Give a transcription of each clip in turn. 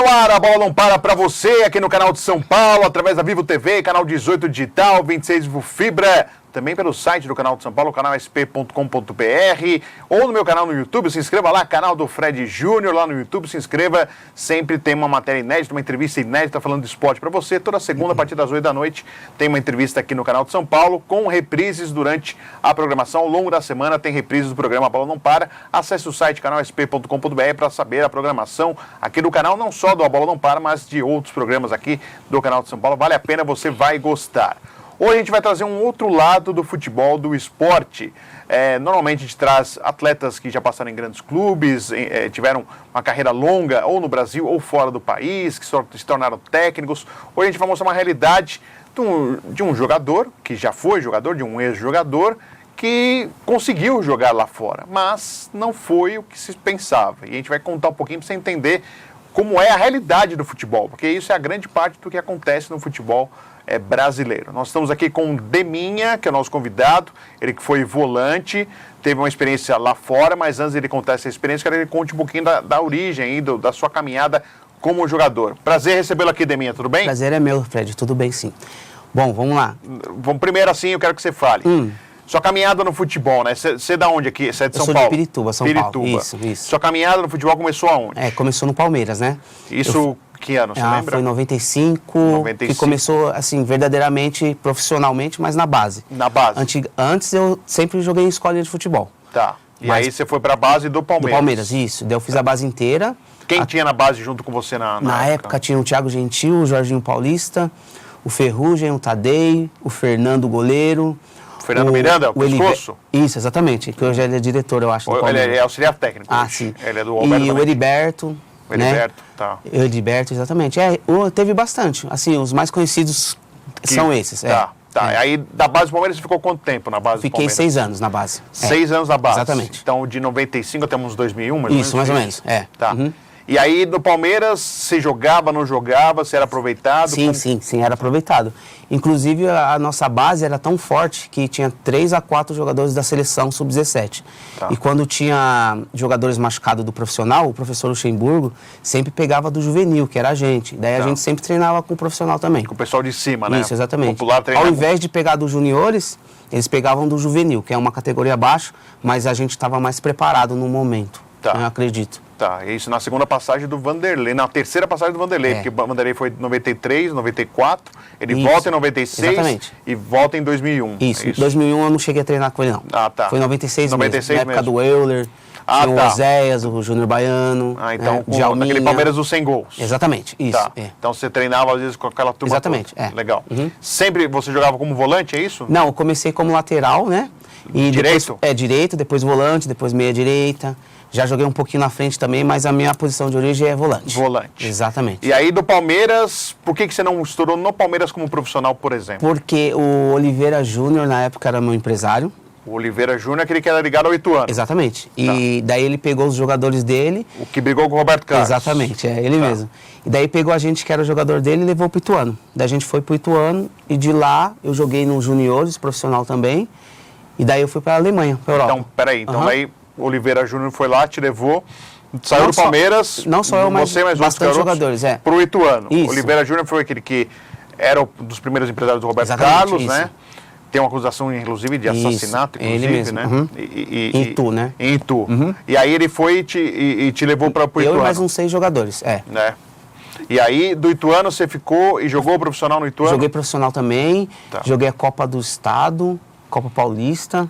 ar, a bola não para você aqui no canal de São Paulo, através da Vivo TV, canal 18 digital, 26 Vivo Fibra, também pelo site do canal de São Paulo, canalsp.com.br, ou no meu canal no YouTube. Se inscreva lá, canal do Fred Júnior lá no YouTube, se inscreva, sempre tem uma matéria inédita, uma entrevista inédita falando de esporte para você. Toda segunda, a partir das 8 da noite, tem uma entrevista aqui no canal de São Paulo, com reprises durante a programação. Ao longo da semana tem reprises do programa A Bola Não Para. Acesse o site canalsp.com.br para saber a programação aqui do canal, não só do A Bola Não Para, mas de outros programas aqui do canal de São Paulo. Vale a pena, você vai gostar. Hoje a gente vai trazer um outro lado do futebol, do esporte. Normalmente a gente traz atletas que já passaram em grandes clubes, tiveram uma carreira longa, ou no Brasil ou fora do país, que se tornaram técnicos. Hoje a gente vai mostrar uma realidade de um jogador, que já foi jogador, de um ex-jogador, que conseguiu jogar lá fora, mas não foi o que se pensava. E a gente vai contar um pouquinho para você entender como é a realidade do futebol, porque isso é a grande parte do que acontece no futebol brasileiro. Nós estamos aqui com o Deminha, que é o nosso convidado, ele que foi volante, teve uma experiência lá fora, mas antes de ele contar essa experiência, quero que ele conte um pouquinho da origem aí, da sua caminhada como jogador. Prazer recebê-lo aqui, Deminha, tudo bem? Prazer é meu, Fred, tudo bem sim. Bom, vamos lá. Vamos primeiro assim, eu quero que você fale. Sua caminhada no futebol, né? Você é da onde aqui? Você é de São Paulo? Eu sou de Pirituba, São Paulo. Isso. Sua caminhada no futebol começou aonde? Começou no Palmeiras, né? Isso, que ano, você lembra? Foi em 95, que começou, assim, verdadeiramente, profissionalmente, mas na base. Na base? Antes eu sempre joguei em escolinha de futebol. Tá. E aí você foi para a base do Palmeiras? Do Palmeiras, isso. Daí eu fiz a base inteira. Quem tinha na base junto com você na época? Tinha o Thiago Gentil, o Jorginho Paulista, o Ferrugem, o Tadei, o Fernando goleiro. Fernando Miranda, o pescoço? Isso, exatamente, que hoje ele é diretor, eu acho, do Palmeiras. Ele é auxiliar técnico. Sim. Ele é do Alberto. E o Heriberto. O Heriberto, tá. O Heriberto, exatamente. Teve bastante. Assim, os mais conhecidos são esses. Tá. E aí, da base do Palmeiras, você ficou quanto tempo na base do Palmeiras? Fiquei 6 anos na base. 6 anos na base? Exatamente. Então, de 95 até uns 2001, mais ou menos? Isso, mais ou menos, Tá. E aí, no Palmeiras, você jogava, não jogava, você era aproveitado? Sim, era aproveitado. Inclusive, a nossa base era tão forte que tinha 3 a 4 jogadores da seleção sub-17. Tá. E quando tinha jogadores machucados do profissional, o professor Luxemburgo sempre pegava do juvenil, que era a gente. Daí a gente sempre treinava com o profissional também. Com o pessoal de cima, né? Isso, exatamente. Popular Ao invés de pegar dos juniores, eles pegavam do juvenil, que é uma categoria abaixo, mas a gente estava mais preparado no momento, eu acredito. Tá, isso na segunda passagem do Vanderlei, na terceira passagem do Vanderlei, porque o Vanderlei foi em 93, 94, ele volta em 96 e volta em 2001. Isso, em 2001 eu não cheguei a treinar com ele não. Tá. Foi em 96 mesmo, na época mesmo. do Euler, tinha o Oséias, o Júnior Baiano, então naquele Palmeiras dos 100 gols. Exatamente, isso. Tá. Então você treinava às vezes com aquela turma Exatamente, toda. Legal. Sempre você jogava como volante, é isso? Não, eu comecei como lateral, né? E direito? Depois, direito, depois volante, depois meia direita. Já joguei um pouquinho na frente também, mas a minha posição de origem é volante. Volante. Exatamente. E aí do Palmeiras, por que você não estourou no Palmeiras como profissional, por exemplo? Porque o Oliveira Júnior, na época, era meu empresário. O Oliveira Júnior é aquele que era ligado ao Ituano. Exatamente. E daí ele pegou os jogadores dele. O que brigou com o Roberto Carlos. Exatamente, ele mesmo. E daí pegou a gente que era o jogador dele e levou pro Ituano. Daí a gente foi pro Ituano e de lá eu joguei nos juniores, profissional também. E daí eu fui pra Alemanha, pra Europa. Então, peraí. Então daí Oliveira Júnior foi lá, te levou, saiu do Palmeiras, não só eu, mas bastante jogadores, pro Ituano. Isso. Oliveira Júnior foi aquele que era um dos primeiros empresários do Roberto Carlos, né? Tem uma acusação, inclusive, de assassinato, inclusive, ele mesmo. né? Em Itu, né? Em Itu. E aí ele foi e te levou para o Ituano. Eu e mais uns 6 jogadores, né? E aí, do Ituano, você ficou e jogou profissional no Ituano? Joguei profissional também, joguei a Copa do Estado, Copa Paulista,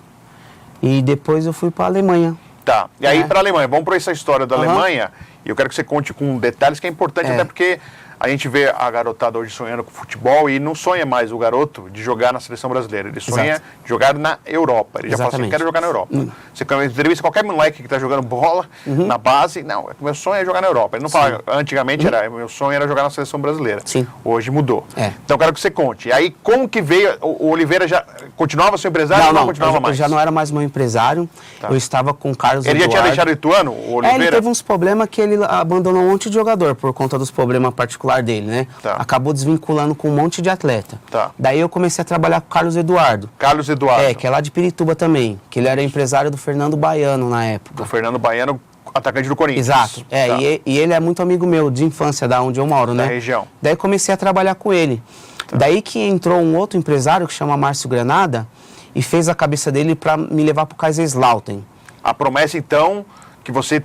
e depois eu fui para a Alemanha. Tá, e aí para a Alemanha, vamos para essa história da Alemanha, e eu quero que você conte com detalhes que é importante, até porque a gente vê a garotada hoje sonhando com futebol e não sonha mais o garoto de jogar na seleção brasileira. Ele sonha de jogar na Europa. Ele já fala assim, quero jogar na Europa. Você entrevista qualquer moleque que está jogando bola na base, não, meu sonho é jogar na Europa. Ele não fala, antigamente meu sonho era jogar na seleção brasileira. Hoje mudou. Então eu quero que você conte. E aí, como que veio, o Oliveira já continuava seu empresário ou não continuava mais? Eu já não era mais meu empresário, eu estava com o Carlos Eduardo. Ele já tinha deixado o Ituano, o Oliveira? Ele teve uns problemas que ele abandonou um monte de jogador por conta dos problemas particulares dele, né? Acabou desvinculando com um monte de atleta. Daí eu comecei a trabalhar com o Carlos Eduardo. Carlos Eduardo. Que é lá de Pirituba também, que ele era empresário do Fernando Baiano na época. O Fernando Baiano Atacante do Corinthians. Exato. Tá. E ele é muito amigo meu de infância, da onde eu moro, né? Da região. Daí comecei a trabalhar com ele. Tá. Daí que entrou um outro empresário que chama Márcio Granada e fez a cabeça dele para me levar para o Kaiserslautern. A promessa, então, que você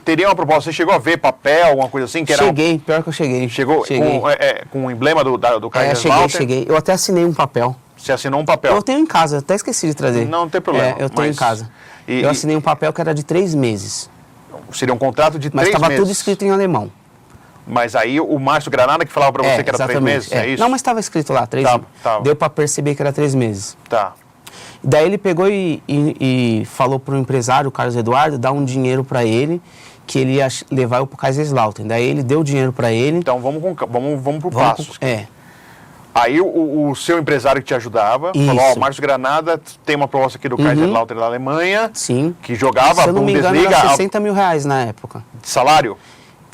teria uma proposta. Você chegou a ver papel, alguma coisa assim? Que era Cheguei, pior que eu cheguei. Chegou cheguei. Com o emblema do Kaiserslautern? Cheguei. Eu até assinei um papel. Você assinou um papel? Eu tenho em casa, até esqueci de trazer. Não tem problema. Eu tenho em casa. Eu assinei um papel que era de 3 meses. Seria um contrato de 3 meses. Mas estava tudo meses. escrito em alemão. Mas aí o Márcio Granada que falava para você que era 3 meses, é isso? Não, mas estava escrito lá, 3 meses. Deu para perceber que era 3 meses. Tá. Daí ele pegou e falou para o empresário, o Carlos Eduardo, dar um dinheiro para ele, que ele ia levar eu para o Kaiserslautern. Daí ele deu o dinheiro para ele. Então vamos pro passo. Aí o seu empresário que te ajudava falou, ó, o Márcio Granada tem uma proposta aqui do Kaiserslautern da Alemanha, sim, que jogava se eu não me engano, Bundesliga. Era 60 mil reais na época. De salário?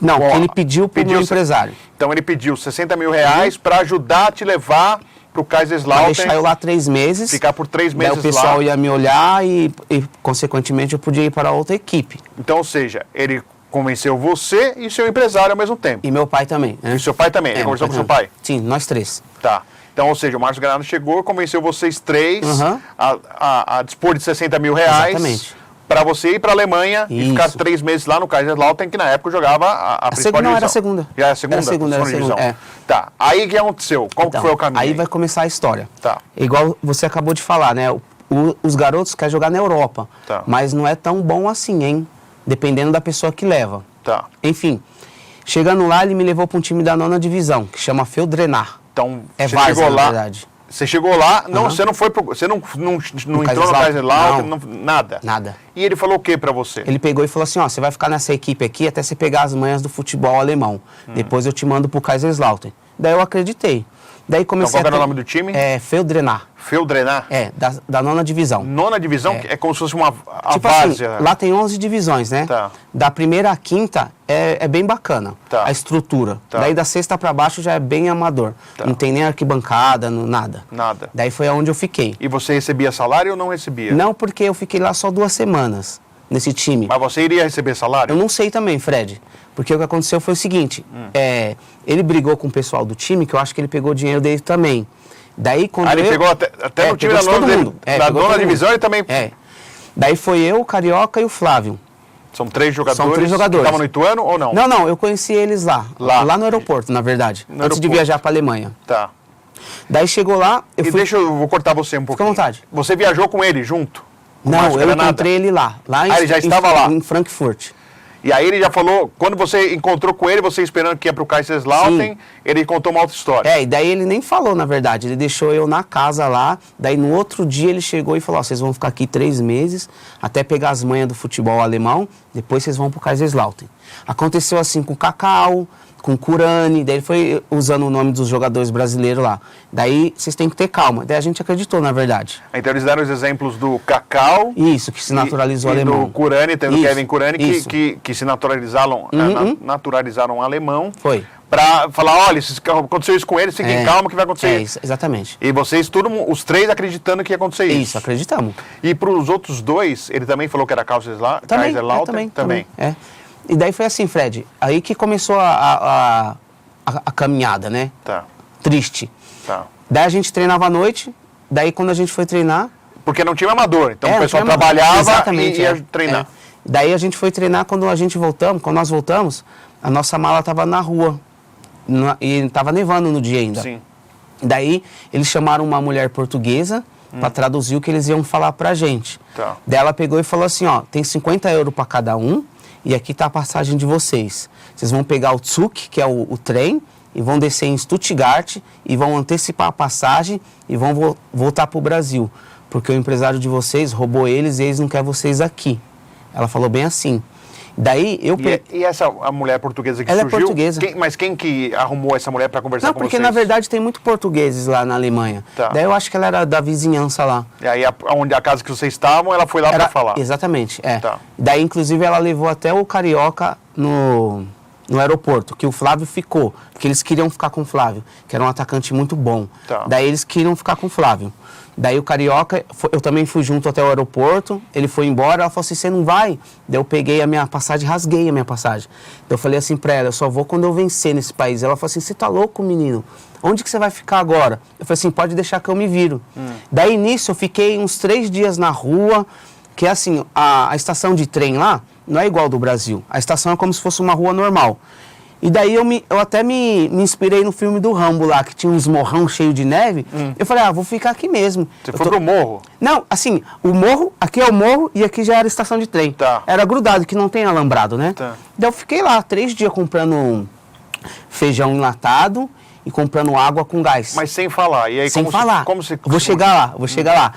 Não, que ele pediu para o meu empresário. Então ele pediu 60 mil reais para ajudar a te levar para o Kaiserslautern. Deixar eu lá 3 meses. Ficar por 3 meses lá. Daí o pessoal ia me olhar e, consequentemente, eu podia ir para outra equipe. Então, ou seja, ele convenceu você e seu empresário ao mesmo tempo. E meu pai também. Né? E seu pai também? Ele conversou com seu pai? Sim, nós 3. Tá. Então, ou seja, o Márcio Granada chegou, convenceu vocês 3 a dispor de 60 mil reais. Exatamente. Para você ir para a Alemanha e ficar 3 meses lá no Kaiserslautern, que na época jogava a principal divisão. Não, era a segunda. Já era a segunda? Era a segunda, Tá. Aí o que aconteceu? Qual foi o caminho? Aí vai começar a história. Tá. Igual você acabou de falar, né? Os garotos querem jogar na Europa. Tá. Mas não é tão bom assim, hein? Dependendo da pessoa que leva. Tá. Enfim, chegando lá, ele me levou para um time da 9ª divisão, que chama Feldrenar. Então, você chegou lá, na verdade. Você chegou lá, você não foi você não entrou no Kaiserslautern, nada. Nada. E ele falou o que para você? Ele pegou e falou assim, ó, você vai ficar nessa equipe aqui até você pegar as manhas do futebol alemão. Depois eu te mando pro Kaiserslautern. Daí eu acreditei. Daí comecei então, qual era o nome do time? Feldrenar. Feldrenar? Da 9ª divisão. 9ª divisão? É como se fosse uma tipo várzea. Assim, lá tem 11 divisões, né? Tá. Da 1ª à 5ª é bem bacana, a estrutura. Daí da 6ª para baixo já é bem amador. Não tem nem arquibancada, nada. Nada. Daí foi onde eu fiquei. E você recebia salário ou não recebia? Não, porque eu fiquei lá só 2 semanas, nesse time. Mas você iria receber salário? Eu não sei também, Fred. Porque o que aconteceu foi o seguinte, ele brigou com o pessoal do time, que eu acho que ele pegou o dinheiro dele também. Daí quando ele pegou até no time da 9ª divisão ele também... Daí foi eu, o Carioca e o Flávio. São 3 jogadores? São 3 jogadores. Estavam no Ituano ou não? Não, eu conheci eles lá no aeroporto, na verdade, antes de viajar para a Alemanha. Tá. Daí chegou lá, eu vou cortar você um pouquinho. Fica à vontade. Você viajou com ele junto? Não, eu encontrei ele lá ele já estava lá? Em Frankfurt. E aí ele já falou, quando você encontrou com ele, você esperando que ia para o Kaiserslautern, ele contou uma outra história. E daí ele nem falou, na verdade, ele deixou eu na casa lá, daí no outro dia ele chegou e falou, vocês vão ficar aqui 3 meses, até pegar as manhas do futebol alemão, depois vocês vão para o Kaiserslautern. Aconteceu assim com o Cacau, com o Curani, daí ele foi usando o nome dos jogadores brasileiros lá. Daí vocês têm que ter calma. Daí a gente acreditou, na verdade. Então eles deram os exemplos do Cacau. Isso, que se naturalizou alemão. E do Curani, tem o Kevin Curani, que se naturalizaram, naturalizaram alemão. Foi. Para falar, olha, aconteceu isso com eles, fiquem calma que vai acontecer isso. Exatamente. E vocês, os 3 acreditando que ia acontecer isso. Isso, acreditamos. E para os outros 2, ele também falou que era Kaiserslautern? Também. E daí foi assim, Fred, aí que começou a caminhada, né? Tá. Triste. Tá. Daí a gente treinava à noite, daí quando a gente foi treinar... Porque não tinha amador, então o pessoal trabalhava e ia treinar. Daí a gente foi treinar, quando nós voltamos, a nossa mala estava na rua, e estava nevando no dia ainda. Sim. Daí eles chamaram uma mulher portuguesa para traduzir o que eles iam falar pra gente. Tá. Daí ela pegou e falou assim, ó, tem 50 euros para cada um, e aqui está a passagem de vocês. Vocês vão pegar o Zug, que é o trem, e vão descer em Stuttgart, e vão antecipar a passagem, e vão voltar para o Brasil. Porque o empresário de vocês roubou eles e eles não querem vocês aqui. Ela falou bem assim. Daí eu... E a mulher portuguesa que surgiu? Ela é portuguesa. Mas quem que arrumou essa mulher para conversar com vocês? Não, porque na verdade tem muito portugueses lá na Alemanha. Tá. Daí eu acho que ela era da vizinhança lá. E aí onde a casa que vocês estavam, ela foi lá para falar? Exatamente, Tá. Daí inclusive ela levou até o Carioca no aeroporto, que o Flávio ficou, porque eles queriam ficar com o Flávio, que era um atacante muito bom. Tá. Daí eles queriam ficar com o Flávio. Daí o Carioca, eu também fui junto até o aeroporto, ele foi embora, ela falou assim, você não vai? Daí eu peguei a minha passagem, rasguei a minha passagem. Daí eu falei assim pra ela, eu só vou quando eu vencer nesse país. Ela falou assim, você tá louco, menino? Onde que você vai ficar agora? Eu falei assim, pode deixar que eu me viro. Daí nisso eu fiquei uns 3 dias na rua, que assim, a estação de trem lá não é igual do Brasil. A estação é como se fosse uma rua normal. E daí eu até me inspirei no filme do Rambo lá, que tinha uns morrão cheio de neve. Eu falei, vou ficar aqui mesmo. Você foi pro morro? Não, assim, o morro, aqui é o morro e aqui já era a estação de trem. Tá. Era grudado, que não tem alambrado, né? Tá. Daí eu fiquei lá 3 dias comprando feijão enlatado e comprando água com gás. Mas sem falar. E aí, Sem como falar. Como você... Vou chegar lá.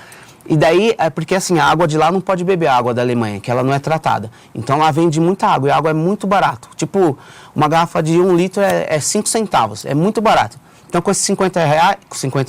E daí, é porque assim, a água de lá não pode beber a água da Alemanha, que ela não é tratada. Então lá vende muita água e a água é muito barato. Tipo, uma garrafa de 1 litro é 5 centavos, é muito barato. Então com esses 50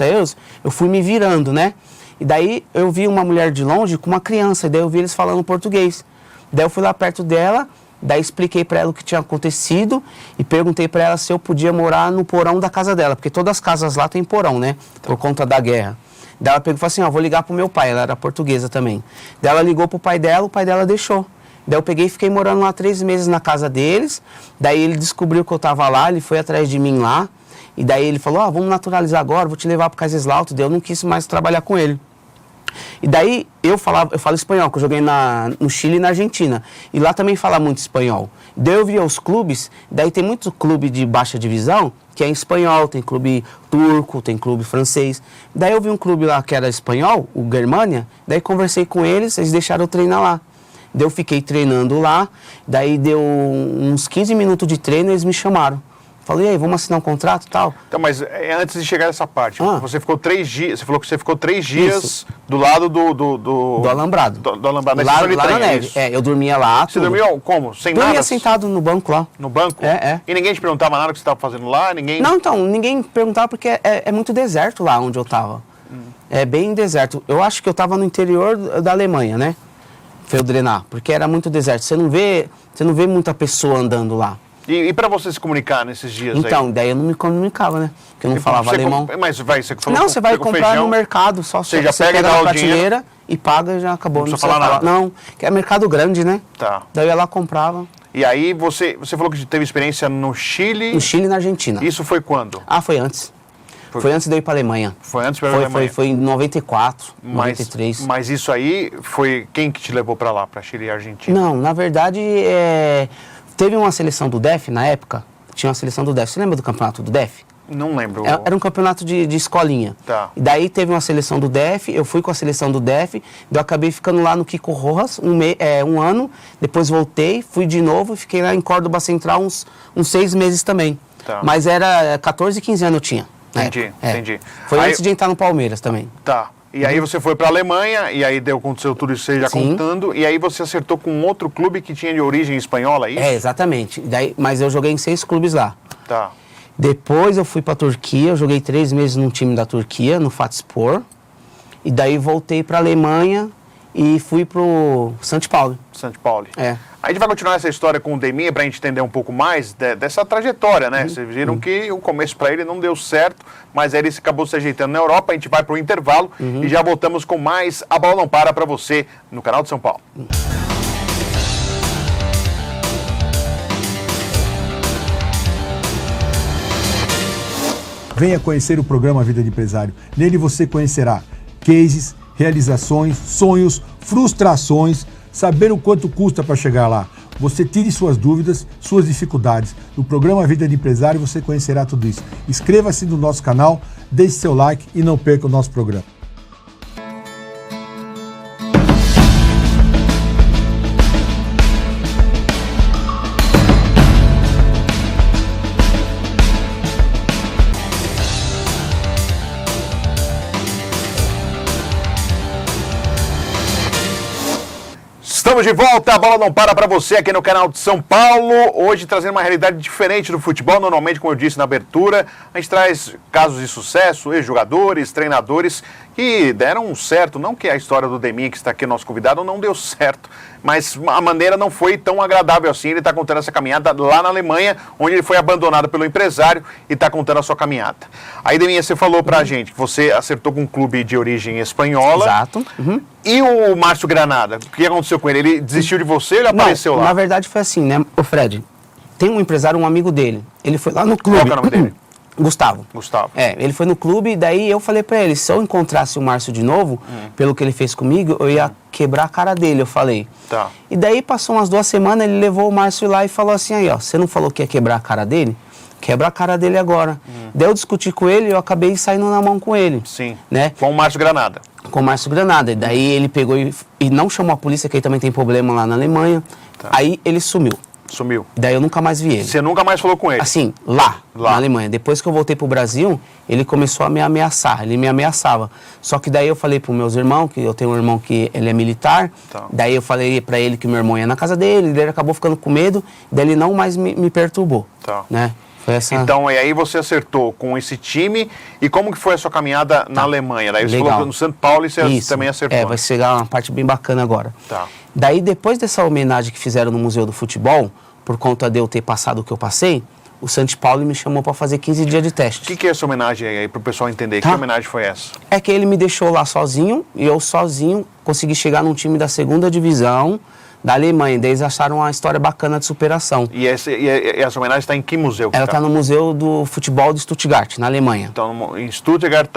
euros, eu fui me virando, né? E daí eu vi uma mulher de longe com uma criança, e daí eu vi eles falando português. Daí eu fui lá perto dela, daí expliquei pra ela o que tinha acontecido e perguntei pra ela se eu podia morar no porão da casa dela, porque todas as casas lá tem porão, né? Por conta da guerra. Daí ela pegou e falou assim, vou ligar pro meu pai, ela era portuguesa também. Daí ela ligou pro pai dela, o pai dela deixou. Daí eu peguei e fiquei morando lá 3 meses na casa deles, daí ele descobriu que eu tava lá, ele foi atrás de mim lá, e daí ele falou, vamos naturalizar agora, vou te levar pro Kaiserslautern, daí eu não quis mais trabalhar com ele. E daí eu falo espanhol, que eu joguei no Chile e na Argentina. E lá também fala muito espanhol. Daí eu via os clubes, daí tem muitos clubes de baixa divisão, que é em espanhol, tem clube turco, tem clube francês. Daí eu vi um clube lá que era espanhol, o Germania, daí conversei com eles deixaram eu treinar lá. Daí eu fiquei treinando lá, daí deu uns 15 minutos de treino e eles me chamaram. Falei, e aí, vamos assinar um contrato e tal? Então, mas antes de chegar nessa parte, você ficou 3 dias, você falou que você ficou 3 dias Isso. do lado do alambrado. Do alambrado, Lá de na trem, neve. isso. Eu dormia lá. Você dormiu como? Sem Dormia nada? sentado no banco lá. No banco? É. E ninguém te perguntava nada o que você estava fazendo lá? Ninguém... Não, então, ninguém perguntava porque é muito deserto lá onde eu tava. É bem deserto. Eu acho que eu tava no interior da Alemanha, né? Feldrenat, porque era muito deserto. Você não vê muita pessoa andando lá. E para você se comunicar nesses dias Então, aí? daí eu não me comunicava, né? Porque eu não falava alemão. Mas você falou Não, você vai pegou comprar feijão, no mercado, só você já pega e dá na o prateleira e paga e já acabou. Não precisa falar nada. Não, que é mercado grande, né? Tá. Daí eu ia lá comprava. E aí você falou que teve experiência no Chile. No Chile e na Argentina. Isso foi quando? Foi antes. Foi antes de eu ir para a Alemanha. Foi antes de ir para a Alemanha? Foi em 94, 93. Mas isso aí foi quem que te levou para lá, para Chile e Argentina? Não, na verdade, teve uma seleção do DEF na época. Tinha uma seleção do DEF. Você lembra do campeonato do DEF? Não lembro. Era um campeonato de escolinha. Tá. E daí teve uma seleção do DEF, eu fui com a seleção do DEF, eu acabei ficando lá no Kiko Rojas um ano, depois voltei, fui de novo e fiquei lá em Córdoba Central uns 6 meses também. Tá. Mas era 14, 15 anos eu tinha. Entendi. Foi aí, antes de entrar no Palmeiras também. Tá. E aí você foi para a Alemanha, e aí aconteceu tudo isso você já contando, e aí você acertou com outro clube que tinha de origem espanhola, é isso? Exatamente. Mas eu joguei em 6 clubes lá. Tá. Depois eu fui para a Turquia, eu joguei 3 meses num time da Turquia, no Fatspor. E daí voltei para a Alemanha e fui pro São Paulo. São Paulo. É. A gente vai continuar essa história com o Demir para a gente entender um pouco mais dessa trajetória, né? Vocês viram que o começo para ele não deu certo, mas aí ele acabou se ajeitando na Europa. A gente vai para o intervalo e já voltamos com mais A Bola Não Para você no canal de São Paulo. Venha conhecer o programa Vida de Empresário. Nele você conhecerá cases, realizações, sonhos, frustrações, saber o quanto custa para chegar lá. Você tire suas dúvidas, suas dificuldades. No programa Vida de Empresário você conhecerá tudo isso. Inscreva-se no nosso canal, deixe seu like e não perca o nosso programa. Estamos de volta, a bola não para você aqui no canal de São Paulo. Hoje trazendo uma realidade diferente do futebol. Normalmente, como eu disse na abertura, a gente traz casos de sucesso, ex-jogadores, treinadores que deram certo. Não que a história do Deminha, que está aqui, nosso convidado, não deu certo, mas a maneira não foi tão agradável assim. Ele está contando essa caminhada lá na Alemanha, onde ele foi abandonado pelo empresário e está contando a sua caminhada. Aí, Deminha, você falou pra gente que você acertou com um clube de origem espanhola. Exato. E o Márcio Granada? O que aconteceu com ele? Ele desistiu de você ou ele apareceu lá? Na verdade foi assim, né, o Fred? Tem um empresário, um amigo dele. Ele foi lá no clube. Qual que é o nome dele? Gustavo. Gustavo. Ele foi no clube e daí eu falei pra ele, se eu encontrasse o Márcio de novo, pelo que ele fez comigo, eu ia quebrar a cara dele, eu falei. Tá. E daí passou umas 2 semanas, ele levou o Márcio lá e falou assim, aí ó, você não falou que ia quebrar a cara dele? Quebra a cara dele agora. Daí eu discuti com ele e eu acabei saindo na mão com ele. Sim. Né? Com o Márcio Granada. Com o Márcio Granada. E daí ele pegou e não chamou a polícia, que ele também tem problema lá na Alemanha. Tá. Aí ele sumiu. Sumiu. Daí eu nunca mais vi ele. Você nunca mais falou com ele? Assim, lá, na Alemanha. Depois que eu voltei pro Brasil, ele começou a me ameaçar, ele me ameaçava. Só que daí eu falei pros meus irmãos, que eu tenho um irmão que ele é militar, daí eu falei pra ele que meu irmão ia na casa dele, daí ele acabou ficando com medo, daí ele não mais me perturbou, né? Foi essa... Então, e aí você acertou com esse time, e como que foi a sua caminhada na Alemanha? Daí você falou que no São Paulo e você também acertou. Vai chegar uma parte bem bacana agora. Tá. Daí, depois dessa homenagem que fizeram no Museu do Futebol, por conta de eu ter passado o que eu passei, o São Paulo me chamou para fazer 15 dias de teste. O que é essa homenagem aí, para o pessoal entender? Tá. Que homenagem foi essa? É que ele me deixou lá sozinho, e eu sozinho consegui chegar num time da 2ª divisão da Alemanha. Daí eles acharam uma história bacana de superação. E essa homenagem está em que museu? Ela está no Museu do Futebol de Stuttgart, na Alemanha. Então, em Stuttgart,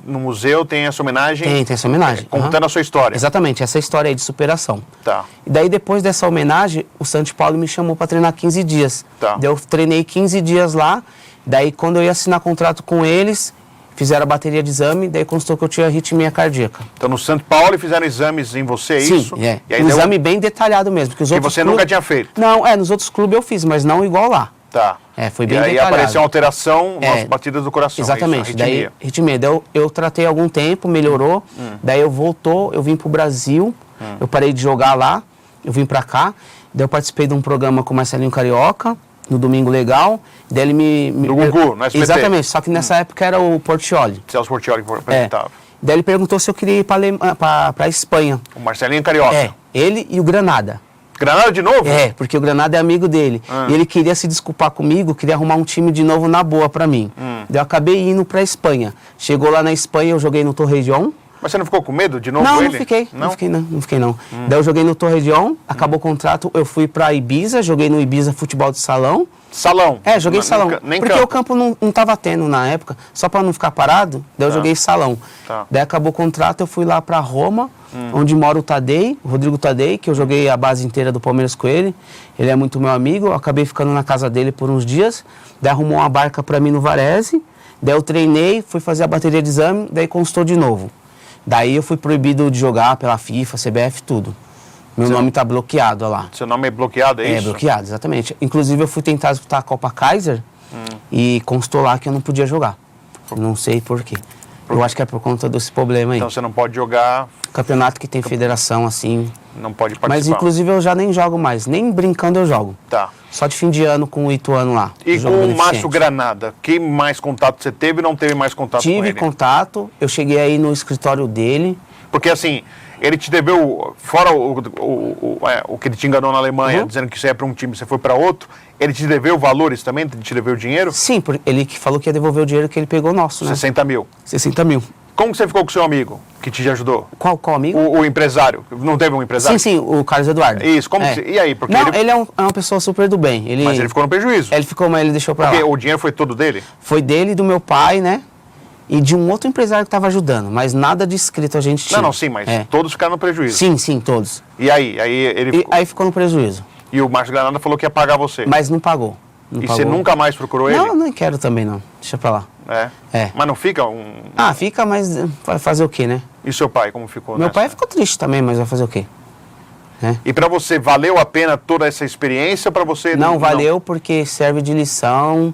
no museu, tem essa homenagem? Tem essa homenagem. Contando a sua história. Exatamente, essa história aí de superação. Tá. E daí, depois dessa homenagem, o São Paulo me chamou para treinar 15 dias. Tá. Daí eu treinei 15 dias lá, daí quando eu ia assinar contrato com eles, fizeram a bateria de exame, daí constou que eu tinha arritmia cardíaca. Então, no São Paulo fizeram exames em você, é isso? Sim, é. E aí Um exame bem detalhado mesmo. Que você nunca tinha feito? Não, nos outros clubes eu fiz, mas não igual lá. Tá. Foi bem detalhado. E aí apareceu uma alteração nas batidas do coração. Exatamente. Isso, arritmia. Daí, arritmia. Daí eu tratei algum tempo, melhorou. Daí eu vim pro Brasil, eu parei de jogar lá, eu vim pra cá. Daí eu participei de um programa com o Marcelinho Carioca, no Domingo Legal. Daí ele me do Gugu, no SBT. Exatamente, só que nessa época era o Portiolli. Celso Portiolli que apresentava. Daí ele perguntou se eu queria ir pra Espanha. O Marcelinho Carioca. Ele e o Granada. Granada de novo? Porque o Granada é amigo dele. E ele queria se desculpar comigo, queria arrumar um time de novo na boa pra mim. Daí eu acabei indo pra Espanha. Chegou lá na Espanha, eu joguei no Torrejón. Mas você não ficou com medo de novo não, ele? Não fiquei não. Daí eu joguei no Torrejón, acabou o contrato, eu fui pra Ibiza, joguei no Ibiza Futebol de Salão. Salão? Joguei salão. Nem porque campo. o campo não tava tendo na época, só pra não ficar parado, daí eu joguei salão. Tá. Daí acabou o contrato, eu fui lá pra Roma, onde mora o Tadei, o Rodrigo Tadei, que eu joguei a base inteira do Palmeiras com ele. Ele é muito meu amigo, eu acabei ficando na casa dele por uns dias, daí arrumou uma barca pra mim no Varese, daí eu treinei, fui fazer a bateria de exame, daí constou de novo. Daí eu fui proibido de jogar pela FIFA, CBF, tudo. Meu nome tá bloqueado, olha lá. Seu nome é bloqueado, é isso? É, bloqueado, exatamente. Inclusive eu fui tentar disputar a Copa Kaiser e constou lá que eu não podia jogar. Não sei por quê. Eu acho que é por conta desse problema aí. Então você não pode jogar... Campeonato que tem federação, assim... Não pode participar. Mas inclusive eu já nem jogo mais, nem brincando eu jogo. Tá. Só de fim de ano com o Ituano lá. E com o Márcio Granada, que mais contato você teve ou não teve mais contato com ele? Tive contato, eu cheguei aí no escritório dele. Porque assim, ele te deveu, fora o que ele te enganou na Alemanha, dizendo que você é para um time e você foi para outro, ele te deveu valores também? Te deveu dinheiro? Sim, ele que falou que ia devolver o dinheiro que ele pegou nosso, né? 60 mil. 60 mil. Como que você ficou com o seu amigo, que te ajudou? Qual amigo? O empresário. Não teve um empresário? Sim, o Carlos Eduardo. Isso, como que... E aí? Porque não, ele é uma pessoa super do bem. Mas ele ficou no prejuízo. Ele ficou, mas ele deixou pra Porque lá. o dinheiro foi todo dele? Foi dele, do meu pai, né? E de um outro empresário que estava ajudando, mas nada de escrito a gente tinha. Não, sim, mas todos ficaram no prejuízo. Sim, todos. E aí? Aí ficou no prejuízo. E o Márcio Granada falou que ia pagar você. Mas não pagou. E você nunca mais procurou ele? Não, nem quero também não. Deixa pra lá. É? Mas não fica fica, mas vai fazer o quê, né? E seu pai, como ficou? Meu pai ficou triste também, mas vai fazer o quê? E pra você, valeu a pena toda essa experiência? Pra você não valeu porque serve de lição,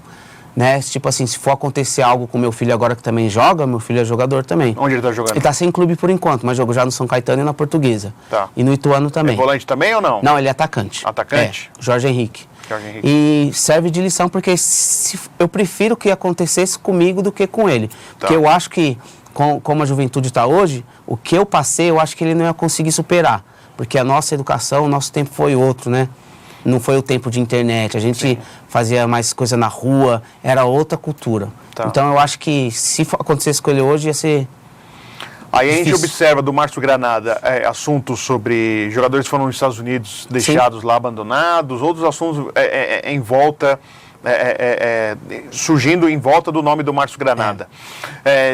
né? Tipo assim, se for acontecer algo com meu filho agora que também joga, meu filho é jogador também. Onde ele tá jogando? Ele tá sem clube por enquanto, mas jogou já no São Caetano e na Portuguesa. Tá. E no Ituano também. É volante também ou não? Não, ele é atacante. Atacante? Jorge Henrique. Jorge Henrique. E serve de lição porque eu prefiro que acontecesse comigo do que com ele. Porque eu acho que como a juventude está hoje, o que eu passei, eu acho que ele não ia conseguir superar. Porque a nossa educação, o nosso tempo foi outro, né? Não foi o tempo de internet, a gente fazia mais coisa na rua, era outra cultura. Tá. Então eu acho que se acontecesse com ele hoje, ia ser Aí a gente difícil. observa do Márcio Granada assuntos sobre jogadores que foram nos Estados Unidos deixados lá abandonados, outros assuntos em volta, surgindo em volta do nome do Márcio Granada.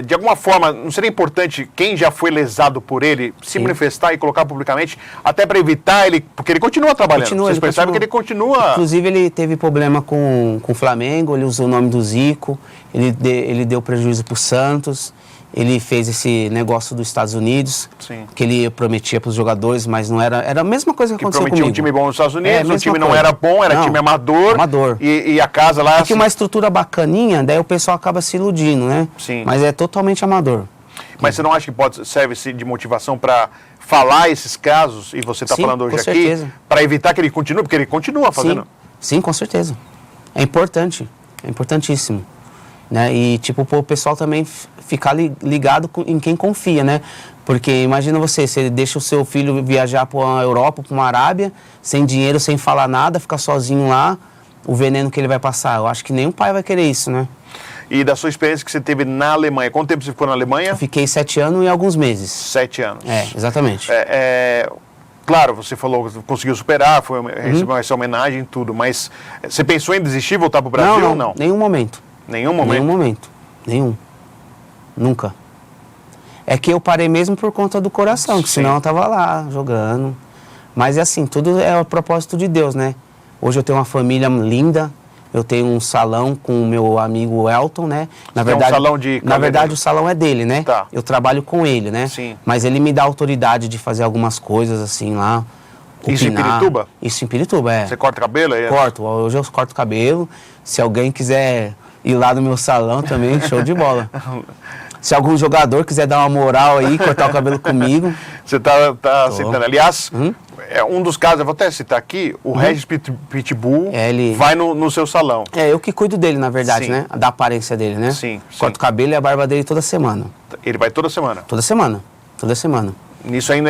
De alguma forma, não seria importante quem já foi lesado por ele se manifestar e colocar publicamente, até para evitar ele, porque ele continua trabalhando. Vocês percebem que ele continua... Inclusive ele teve problema com o Flamengo, ele usou o nome do Zico, ele deu prejuízo para o Santos. Ele fez esse negócio dos Estados Unidos, que ele prometia para os jogadores, mas não era... Era a mesma coisa que aconteceu prometia comigo. um time bom nos Estados Unidos, o time não coisa. era bom, era Não, time amador. E a casa lá... É que uma estrutura bacaninha, daí o pessoal acaba se iludindo, né? Sim. Mas é totalmente amador. Mas você não acha que serve de motivação para falar esses casos, e você está falando hoje aqui, para evitar que ele continue, porque ele continua fazendo? Sim, com certeza. É importante, é importantíssimo. Né? E, tipo, o pessoal também ficar ligado em quem confia, né? Porque imagina você deixa o seu filho viajar para a Europa, para uma Arábia, sem dinheiro, sem falar nada, ficar sozinho lá, o veneno que ele vai passar. Eu acho que nenhum pai vai querer isso, né? E da sua experiência que você teve na Alemanha, quanto tempo você ficou na Alemanha? Eu fiquei 7 anos e alguns meses. 7 anos. Exatamente. Claro, você falou que conseguiu superar, recebeu essa homenagem e tudo, mas você pensou em desistir, voltar para o Brasil ou não? Nenhum momento. Nenhum momento? Nenhum momento. Nenhum. Nunca. É que eu parei mesmo por conta do coração, que senão eu tava lá, jogando. Mas é assim, tudo é o propósito de Deus, né? Hoje eu tenho uma família linda, eu tenho um salão com o meu amigo Elton, né? Na verdade, um salão de... Na verdade, o salão é dele, né? Tá. Eu trabalho com ele, né? Sim. Mas ele me dá autoridade de fazer algumas coisas assim lá. Isso em Pirituba? Isso em Pirituba, é. Você corta cabelo aí? Corto, hoje eu corto cabelo. Se alguém quiser ir lá no meu salão também, show de bola. Se algum jogador quiser dar uma moral aí, cortar o cabelo comigo. Você tá citando. Aliás, um dos casos, eu vou até citar aqui, o Regis Pitbull vai no seu salão. Eu que cuido dele, na verdade, né? Da aparência dele, né? Sim. Corto o cabelo e a barba dele toda semana. Ele vai toda semana? Toda semana. Toda semana. Nisso ainda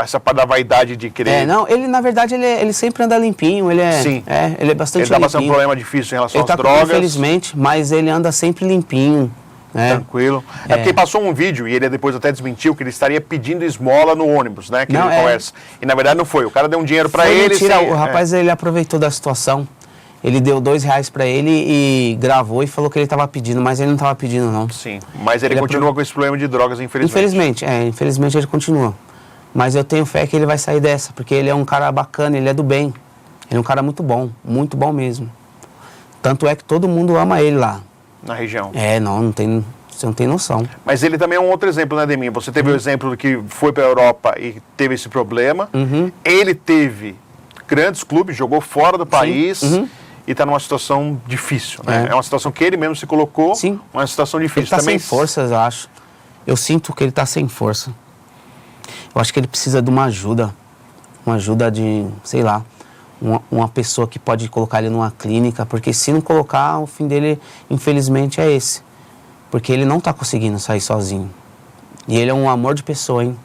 essa parte da vaidade de querer... não, ele na verdade ele sempre anda limpinho, ele é... Sim. Ele é bastante limpinho. Ele tá passando um problema difícil em relação às Ele drogas. infelizmente, mas ele anda sempre limpinho. Tranquilo. Porque passou um vídeo, e ele depois até desmentiu, que ele estaria pedindo esmola no ônibus, né? Que ele conversa. E na verdade não foi. O cara deu um dinheiro pra ele... Mentira, o rapaz ele aproveitou da situação. Ele deu R$2 pra ele e gravou e falou que ele tava pedindo, mas ele não tava pedindo, não. Sim, mas ele continua com esse problema de drogas, infelizmente. Infelizmente ele continua. Mas eu tenho fé que ele vai sair dessa, porque ele é um cara bacana, ele é do bem. Ele é um cara muito bom mesmo. Tanto é que todo mundo ama ele lá. Na região. Você não tem noção. Mas ele também é um outro exemplo, né, Deminha? Você teve o exemplo do que foi para a Europa e teve esse problema. Ele teve grandes clubes, jogou fora do país e está numa situação difícil, né? É uma situação que ele mesmo se colocou, uma situação difícil. Ele está sem forças, eu acho. Eu sinto que ele está sem força. Eu acho que ele precisa de uma ajuda de, sei lá, uma pessoa que pode colocar ele numa clínica, porque se não colocar, o fim dele, infelizmente, é esse. Porque ele não está conseguindo sair sozinho. E ele é um amor de pessoa, hein?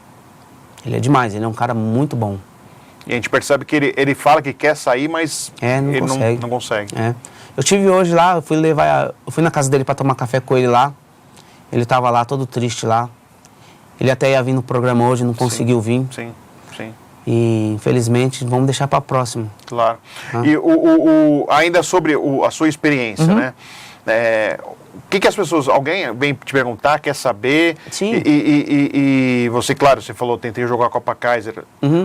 Ele é demais, ele é um cara muito bom. E a gente percebe que ele fala que quer sair, mas ele não consegue. Eu tive hoje lá, eu fui na casa dele para tomar café com ele lá. Ele estava lá, todo triste lá. Ele até ia vir no programa hoje, não conseguiu vir. Sim. E, infelizmente, vamos deixar para a próxima. Claro. E ainda sobre a sua experiência, né? O que as pessoas... Alguém vem te perguntar, quer saber? Sim. E você, claro, você falou, tentei jogar a Copa Kaiser.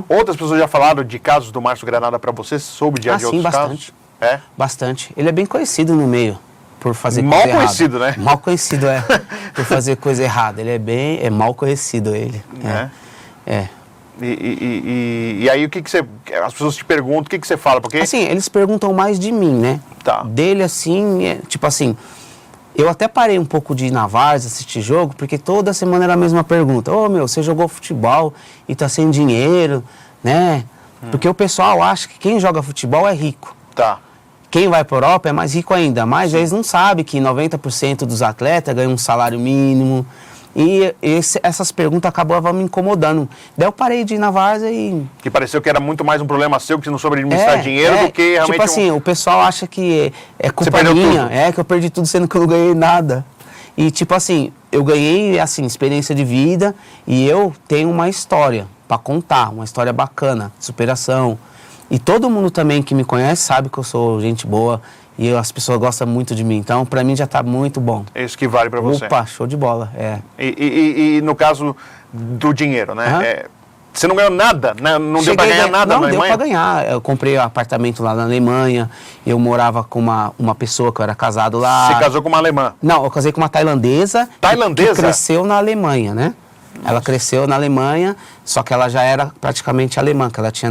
Outras pessoas já falaram de casos do Márcio Granada para você? Soube de outros bastante. casos? Bastante. Ele é bem conhecido no meio. Por fazer mal coisa conhecido, errada. Né? Mal conhecido, por fazer coisa errada. Ele é mal conhecido, ele. E aí, as pessoas te perguntam, o que você fala? Porque... Assim, eles perguntam mais de mim, né? Tá. Dele, assim, tipo assim, eu até parei um pouco de ir na Várzea assistir jogo, porque toda semana era a mesma pergunta. Você jogou futebol e tá sem dinheiro, né? Porque o pessoal acha que quem joga futebol é rico. Tá. Quem vai para a Europa é mais rico ainda, mas eles não sabem que 90% dos atletas ganham um salário mínimo, E essas perguntas acabavam me incomodando. Daí eu parei de ir na várzea e... Que pareceu que era muito mais um problema seu, que você não soube administrar dinheiro, do que realmente... Tipo assim, o pessoal acha que é culpa perdeu minha, tudo. que eu perdi tudo, sendo que eu não ganhei nada. E tipo assim, eu ganhei, assim, experiência de vida e eu tenho uma história para contar, uma história bacana, de superação. E todo mundo também que me conhece sabe que eu sou gente boa e as pessoas gostam muito de mim. Então, para mim já tá muito bom. É isso que vale para você. Opa, show de bola, E no caso do dinheiro, né? Você não ganhou nada, né? Não deu para ganhar nada na Alemanha? Não, deu para ganhar. Eu comprei um apartamento lá na Alemanha, eu morava com uma pessoa que eu era casado lá. Você casou com uma alemã? Não, eu casei com uma tailandesa. Tailandesa? Que cresceu na Alemanha, né? Nossa. Ela cresceu na Alemanha, só que ela já era praticamente alemã, que ela tinha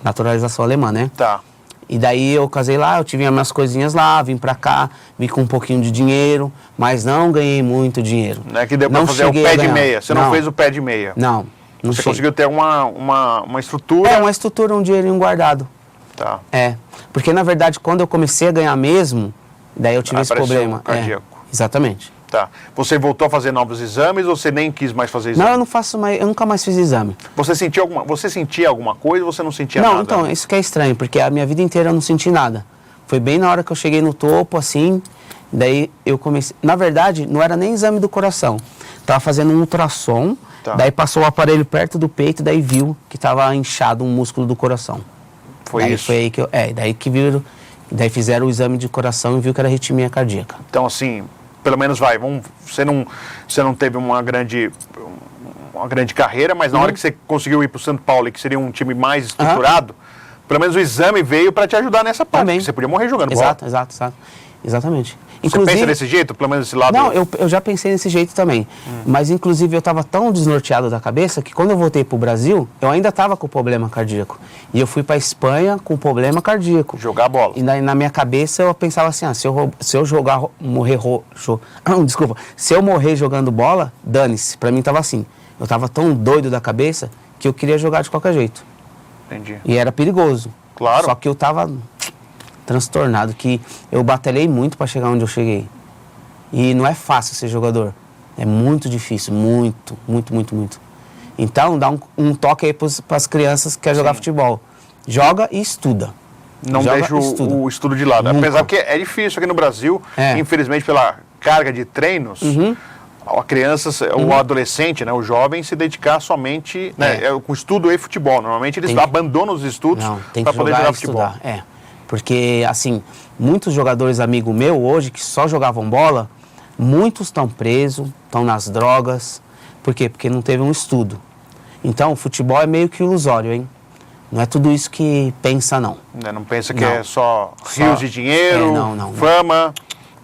naturalização alemã, né? Tá. E daí eu casei lá, eu tive as minhas coisinhas lá, vim pra cá, vim com um pouquinho de dinheiro, mas não ganhei muito dinheiro. Não é que deu pra fazer o pé de meia, você não fez o pé de meia. Não. Você conseguiu ter uma estrutura? Uma estrutura, um dinheirinho guardado. Tá. Porque na verdade quando eu comecei a ganhar mesmo, daí eu tive esse problema. Cardíaco. Exatamente. Tá. Você voltou a fazer novos exames ou você nem quis mais fazer exame? Não, eu não faço mais, eu nunca mais fiz exame. Você sentia alguma coisa ou você não sentia nada? Não, então, isso que é estranho, porque a minha vida inteira eu não senti nada. Foi bem na hora que eu cheguei no topo, assim, daí eu comecei... Na verdade, não era nem exame do coração. Tava fazendo um ultrassom, daí passou o aparelho perto do peito, daí viu que tava inchado um músculo do coração. Foi daí isso? Foi aí que daí que viram, daí fizeram o exame de coração e viu que era arritmia cardíaca. Então, assim... Pelo menos você não teve uma grande carreira, mas na hora que você conseguiu ir para o São Paulo, que seria um time mais estruturado, pelo menos o exame veio para te ajudar nessa parte. Também. Você podia morrer jogando bola. Exatamente. Você pensa desse jeito, pelo menos desse lado? Não, eu já pensei desse jeito também. Mas, inclusive, eu estava tão desnorteado da cabeça que quando eu voltei para o Brasil, eu ainda estava com problema cardíaco. E eu fui para a Espanha com problema cardíaco. Jogar bola. E na minha cabeça eu pensava assim, se eu se eu morrer jogando bola, dane-se. Para mim estava assim. Eu estava tão doido da cabeça que eu queria jogar de qualquer jeito. Entendi. E era perigoso. Claro. Só que eu estava... transtornado, que eu batalhei muito para chegar onde eu cheguei. E não é fácil ser jogador. É muito difícil, muito. Então, dá um toque aí para as crianças que querem jogar futebol. Joga e estuda. Não deixa o estudo de lado. Nunca. Apesar que é difícil aqui no Brasil, infelizmente pela carga de treinos, a criança, o adolescente, né, o jovem, se dedicar somente com estudo e futebol. Normalmente eles abandonam os estudos para poder jogar futebol. Porque, assim, muitos jogadores amigos meus hoje, que só jogavam bola, muitos estão presos, estão nas drogas. Por quê? Porque não teve um estudo. Então, o futebol é meio que ilusório, hein? Não é tudo isso que pensa, não. Não pensa que é só rios de dinheiro, fama,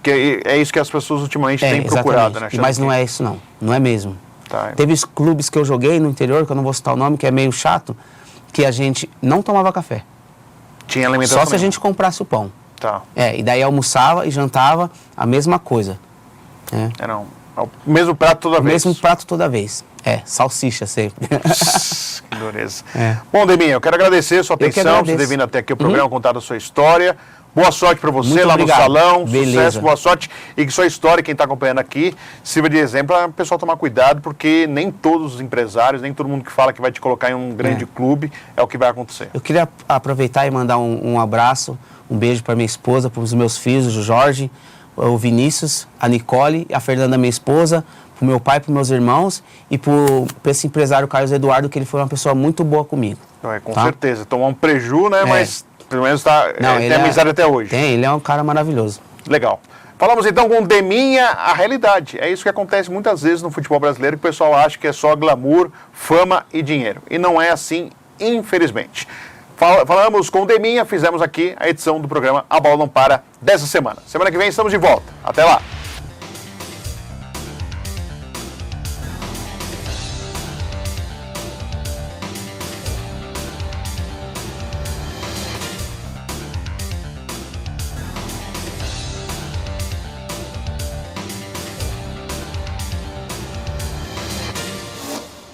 que é isso que as pessoas ultimamente têm procurado, né? Mas não é isso, não. Não é mesmo. Tá. Teve clubes que eu joguei no interior, que eu não vou citar o nome, que é meio chato, que a gente não tomava café. Tinha alimentação. Só se a gente comprasse o pão. Tá. E daí almoçava e jantava a mesma coisa. Era o mesmo prato toda vez. O mesmo prato toda vez. Salsicha sempre. Que dureza. Bom, Deminha, eu quero agradecer a sua atenção, por ter vindo até aqui o programa, contado a sua história. Boa sorte para você. Muito lá obrigado. No salão. Beleza. Sucesso, boa sorte. E que sua história, quem está acompanhando aqui, sirva de exemplo para o pessoal tomar cuidado, porque nem todos os empresários, nem todo mundo que fala que vai te colocar em um grande clube é o que vai acontecer. Eu queria aproveitar e mandar um abraço, um beijo para minha esposa, para os meus filhos, o Jorge, o Vinícius, a Nicole, a Fernanda, minha esposa, para o meu pai, para os meus irmãos e para esse empresário Carlos Eduardo, que ele foi uma pessoa muito boa comigo. Com certeza. Tomar um preju, né? Mas pelo menos tem amizade até hoje. Tem, ele é um cara maravilhoso. Legal. Falamos então com o Deminha, a realidade. É isso que acontece muitas vezes no futebol brasileiro, que o pessoal acha que é só glamour, fama e dinheiro. E não é assim, infelizmente. Falamos com o Deminha, fizemos aqui a edição do programa A Bola Não Para dessa semana. Semana que vem estamos de volta. Até lá.